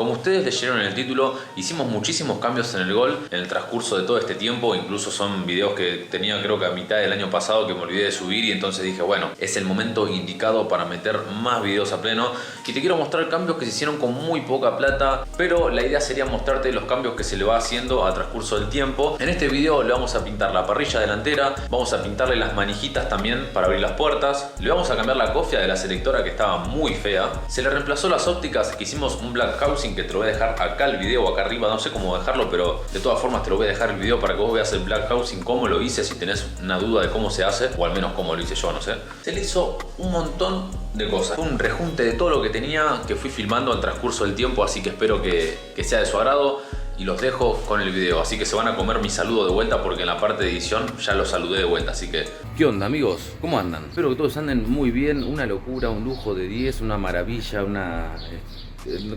Como ustedes leyeron en el título, hicimos muchísimos cambios en el Gol en el transcurso de todo este tiempo. Incluso son videos que tenía creo que a mitad del año pasado que me olvidé de subir, y entonces dije, bueno, es el momento indicado para meter más videos a pleno. Y te quiero mostrar cambios que se hicieron con muy poca plata, pero la idea sería mostrarte los cambios que se le va haciendo a transcurso del tiempo. En este video le vamos a pintar la parrilla delantera, vamos a pintarle las manijitas también para abrir las puertas, le vamos a cambiar la cofia de la selectora que estaba muy fea, se le reemplazó las ópticas, que hicimos un black housing que te lo voy a dejar acá el video o acá arriba, no sé cómo dejarlo, pero de todas formas te lo voy a dejar el video para que vos veas el black housing, cómo lo hice, si tenés una duda de cómo se hace, o al menos cómo lo hice yo, no sé. Se le hizo un montón de cosas, fue un rejunte de todo lo que tenía que fui filmando al transcurso del tiempo, así que espero que sea de su agrado. Y los dejo con el video, así que se van a comer mi saludo de vuelta porque en la parte de edición ya los saludé de vuelta, así que... ¿Qué onda, amigos? ¿Cómo andan? Espero que todos anden muy bien, una locura, un lujo de 10, una maravilla,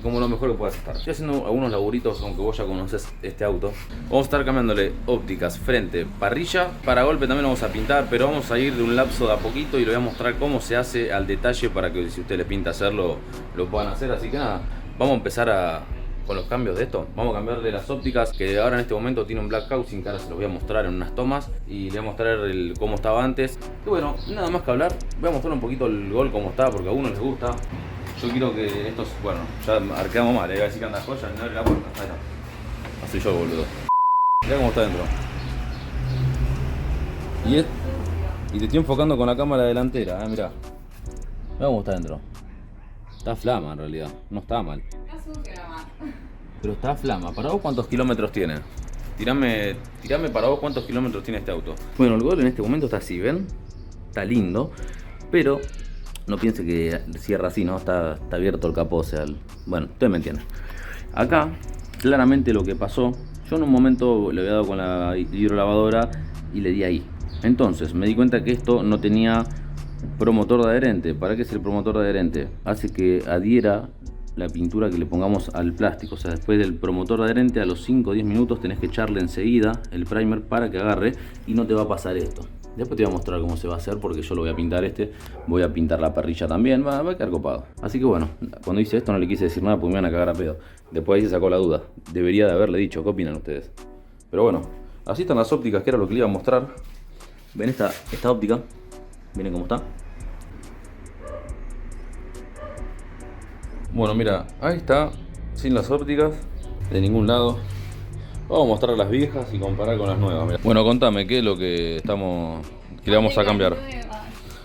como lo mejor que puedas estar. Estoy haciendo algunos laburitos, aunque vos ya conoces este auto. Vamos a estar cambiándole ópticas, frente, parrilla. Para golpe también vamos a pintar, pero vamos a ir de un lapso de a poquito y le voy a mostrar cómo se hace al detalle para que si usted le pinta hacerlo, lo puedan hacer. Así que nada, vamos a empezar con los cambios de esto. Vamos a cambiarle las ópticas, que ahora en este momento tiene un black housing, que ahora se los voy a mostrar en unas tomas y le voy a mostrar cómo estaba antes. Y bueno, nada más que hablar, voy a mostrar un poquito el Gol como está, porque a uno les gusta. Yo quiero que estos, bueno, ya arqueamos mal, voy a decir que anda joya, no abre la puerta, ahí está. Así yo, boludo. Mirá cómo está dentro. Y te estoy enfocando con la cámara delantera, mirá. Mirá cómo está dentro. Está flama en realidad, no está mal. Pero está flama. ¿Para vos cuántos kilómetros tiene? Tirame para vos cuántos kilómetros tiene este auto. Bueno, el Gol en este momento está así, ¿ven? Está lindo, pero no piense que cierra así, ¿no? Está abierto el capó, o sea, bueno, ustedes me entienden. Acá, claramente lo que pasó, yo en un momento le había dado con la hidrolavadora y le di ahí. Entonces, me di cuenta que esto no tenía promotor de adherente. ¿Para qué es el promotor de adherente? Hace que adhiera la pintura que le pongamos al plástico. O sea, después del promotor de adherente, a los 5 o 10 minutos tenés que echarle enseguida el primer para que agarre y no te va a pasar esto. Después te voy a mostrar cómo se va a hacer, porque yo lo voy a pintar voy a pintar la parrilla también, va a quedar copado. Así que bueno, cuando hice esto no le quise decir nada porque me iban a cagar a pedo. Después ahí se sacó la duda. Debería de haberle dicho, ¿qué opinan ustedes? Pero bueno, así están las ópticas, que era lo que le iba a mostrar. ¿Ven esta óptica? Miren cómo está. Bueno, mira, ahí está, sin las ópticas, de ningún lado. Vamos a mostrar las viejas y comparar con las nuevas. Mirá. Bueno, contame, ¿qué es lo que le vamos a cambiar?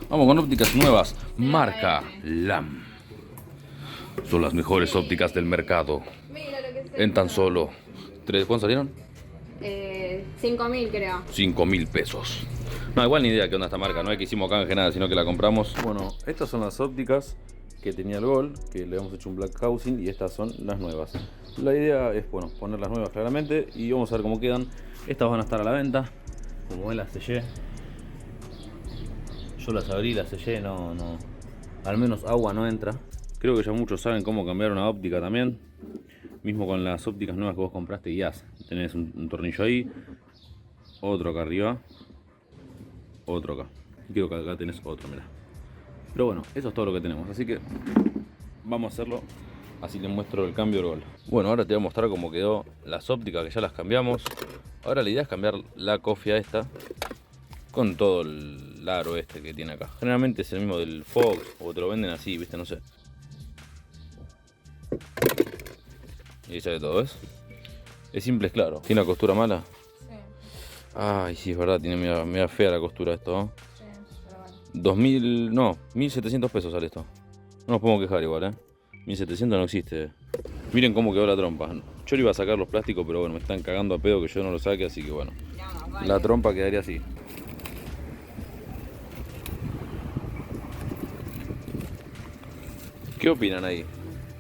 Vamos con ópticas nuevas, marca LAM. Son las mejores ópticas del mercado. En tan solo ¿cuánto salieron? 5.000 creo. 5.000 pesos. No, igual ni idea qué onda esta marca, no es que hicimos canje nada, sino que la compramos. Bueno, estas son las ópticas que tenía el Gol, que le hemos hecho un black housing, y estas son las nuevas. La idea es, bueno, poner las nuevas claramente y vamos a ver cómo quedan. Estas van a estar a la venta. Como ven, las sellé. Yo las abrí, las sellé, no, al menos agua no entra. Creo que ya muchos saben cómo cambiar una óptica también. Mismo con las ópticas nuevas que vos compraste, guías. Tenés un tornillo ahí, otro acá arriba, otro acá. Y creo que acá tenés otro, mirá. Pero bueno, eso es todo lo que tenemos, así que vamos a hacerlo. Así les muestro el cambio del Gol. Bueno, ahora te voy a mostrar cómo quedó las ópticas, que ya las cambiamos. Ahora la idea es cambiar la cofia esta con todo el aro este que tiene acá. Generalmente es el mismo del Fox, o te lo venden así, viste, no sé. Y ahí sale todo, ¿ves? Es simple, es claro. ¿Tiene la costura mala? Sí. Ay, sí, es verdad, tiene media fea la costura esto, ¿eh? Sí, pero bueno. 2000, no, 1700 pesos sale esto. No nos podemos quejar igual, 1700 no existe. Miren cómo quedó la trompa. Yo le iba a sacar los plásticos, pero bueno, me están cagando a pedo que yo no lo saque, así que bueno. La trompa quedaría así. ¿Qué opinan ahí?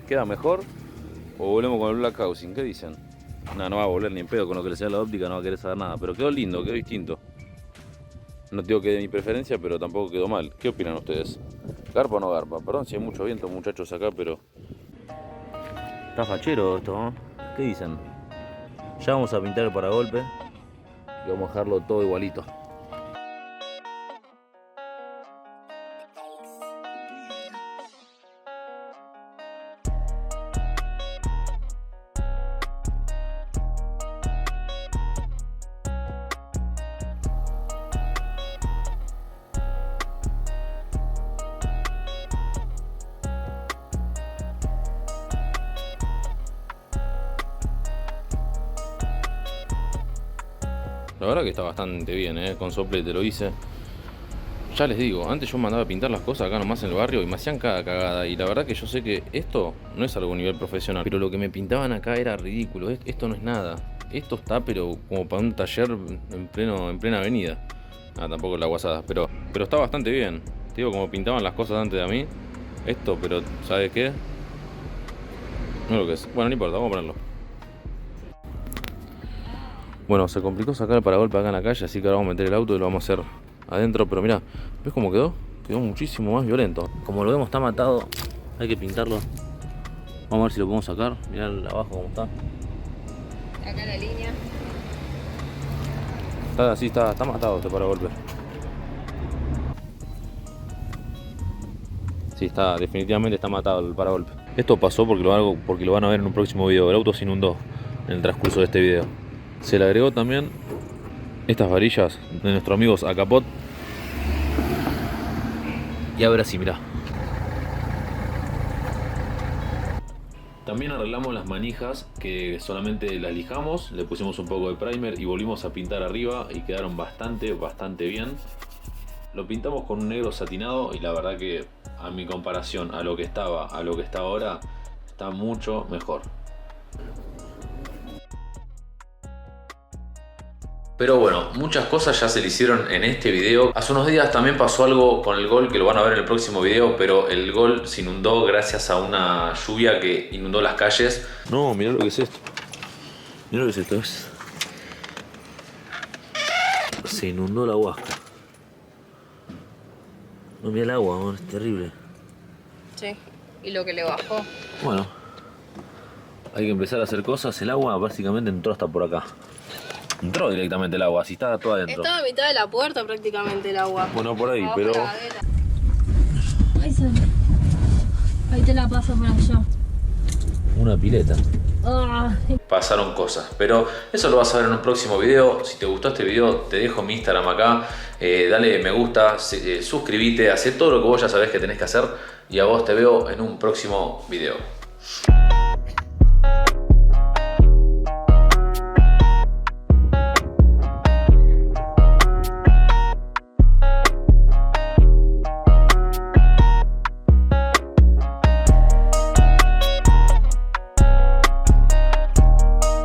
¿Queda mejor? ¿O volvemos con el black housing? ¿Qué dicen? No va a volver ni en pedo, con lo que le sea la óptica no va a querer saber nada. Pero quedó lindo, quedó distinto. No digo que de mi preferencia, pero tampoco quedó mal. ¿Qué opinan ustedes? ¿Garpa o no garpa? Perdón si hay mucho viento, muchachos, acá, pero... Está fachero esto, ¿no? ¿Qué dicen? Ya vamos a pintar el paragolpe y vamos a dejarlo todo igualito. La verdad que está bastante bien, con soplete lo hice. Ya les digo, antes yo mandaba a pintar las cosas acá nomás en el barrio y me hacían cada cagada. Y la verdad que yo sé que esto no es algo a nivel profesional, pero lo que me pintaban acá era ridículo. Esto no es nada. Esto está pero como para un taller en plena avenida. Tampoco la guasada, pero está bastante bien. Te digo, como pintaban las cosas antes de a mí. Esto, pero ¿sabes qué? No es lo que es. Bueno, no importa, vamos a ponerlo. Bueno, se complicó sacar el paragolpe acá en la calle, así que ahora vamos a meter el auto y lo vamos a hacer adentro. Pero mirá, ¿ves cómo quedó? Quedó muchísimo más violento. Como lo vemos está matado, hay que pintarlo. Vamos a ver si lo podemos sacar. Mirá abajo cómo está. Acá la línea. Está matado este paragolpe. Sí, definitivamente está matado el paragolpe. Esto pasó porque lo van a ver en un próximo video. El auto se inundó en el transcurso de este video. Se le agregó también estas varillas de nuestros amigos Acapot. Y ahora sí, mirá. También arreglamos las manijas que solamente las lijamos, le pusimos un poco de primer y volvimos a pintar arriba y quedaron bastante bien. Lo pintamos con un negro satinado y la verdad que a mi comparación a lo que está ahora, está mucho mejor. Pero bueno, muchas cosas ya se le hicieron en este video. Hace unos días también pasó algo con el Gol que lo van a ver en el próximo video, pero el Gol se inundó gracias a una lluvia que inundó las calles. No, mirá lo que es esto. Mirá lo que es esto. Se inundó la huasca. No, mirá el agua, amor, es terrible. Sí, y lo que le bajó. Bueno, hay que empezar a hacer cosas. El agua básicamente entró hasta por acá. Entró directamente el agua, así estaba todo adentro. Estaba a mitad de la puerta prácticamente el agua. Bueno, por ahí, pero... Ahí sale. Ahí te la paso por allá. Una pileta. Pasaron cosas, pero eso lo vas a ver en un próximo video. Si te gustó este video, te dejo mi Instagram acá. Dale me gusta, suscríbete, haz todo lo que vos ya sabés que tenés que hacer. Y a vos te veo en un próximo video.